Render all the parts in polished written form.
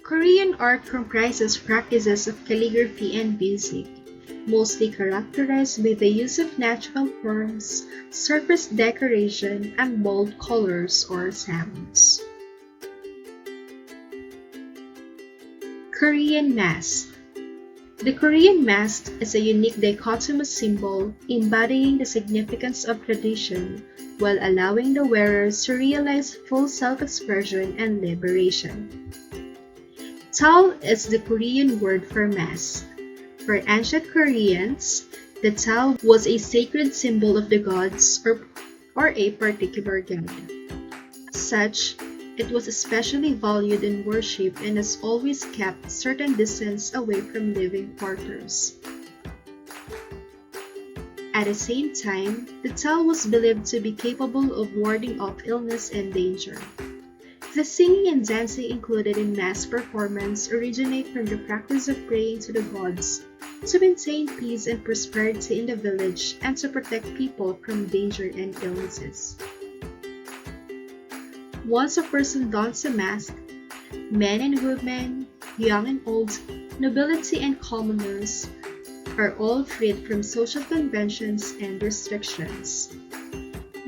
Korean art comprises practices of calligraphy and music, mostly characterized by the use of natural forms, surface decoration, and bold colors or sounds. Korean mask. The Korean mask is a unique dichotomous symbol embodying the significance of tradition while allowing the wearers to realize full self-expression and liberation. Tal is the Korean word for mask. For ancient Koreans, the Tal was a sacred symbol of the gods or a particular god. As such, it was especially valued in worship and has always kept certain distance away from living quarters. At the same time, the Tal was believed to be capable of warding off illness and danger. The singing and dancing included in mass performance originate from the practice of praying to the gods to maintain peace and prosperity in the village and to protect people from danger and illnesses. Once a person dons a mask, men and women, young and old, nobility and commoners are all freed from social conventions and restrictions.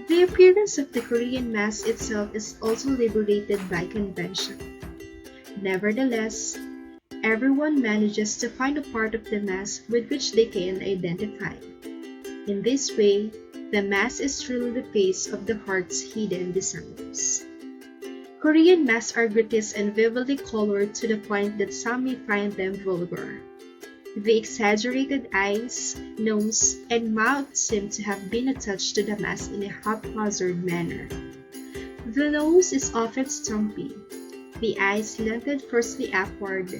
The appearance of the Korean mask itself is also liberated by convention. Nevertheless, everyone manages to find a part of the mask with which they can identify. In this way, the mask is truly the face of the heart's hidden desires. Korean masks are grotesque and vividly colored to the point that some may find them vulgar. The exaggerated eyes, nose, and mouth seem to have been attached to the mask in a haphazard manner. The nose is often stumpy, the eyes slanted firstly upward,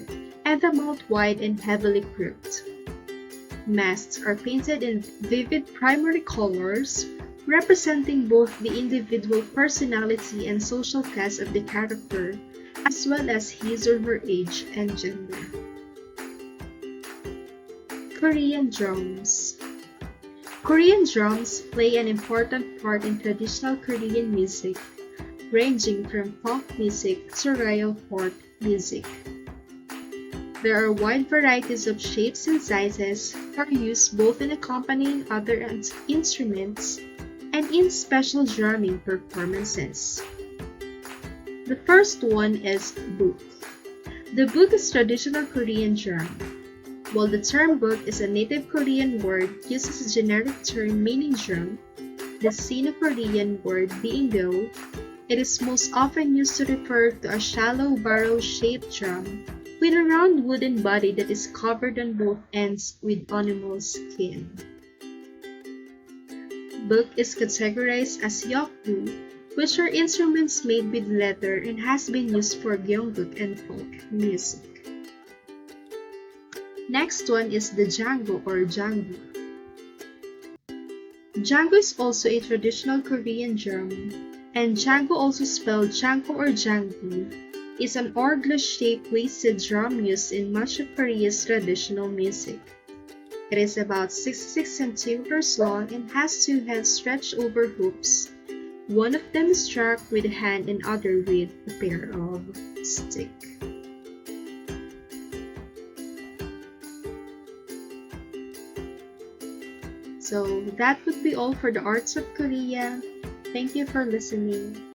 and the mouth wide and heavily crooked. Masks are painted in vivid primary colors, representing both the individual personality and social class of the character, as well as his or her age and gender. Korean drums. Korean drums play an important part in traditional Korean music, ranging from folk music to royal court music. There are wide varieties of shapes and sizes for use both in accompanying other instruments and in special drumming performances. The first one is buk. The buk is traditional Korean drum. While the term buk is a native Korean word used as a generic term meaning drum, the Sino-Korean word being do, it is most often used to refer to a shallow barrel-shaped drum with a round wooden body that is covered on both ends with animal skin. Buk is categorized as Janggu, which are instruments made with leather and has been used for gyeongguk and folk music. Next one is the Janggu or Janggu. Janggu is also a traditional Korean drum, and Janggu, also spelled Channgo or Janggu, is an orgulous-shaped waisted drum used in much of Korea's traditional music. It is about 66 centimeters long and has two heads stretched over hoops. One of them is struck with a hand and other with a pair of sticks. So that would be all for the arts of Korea. Thank you for listening.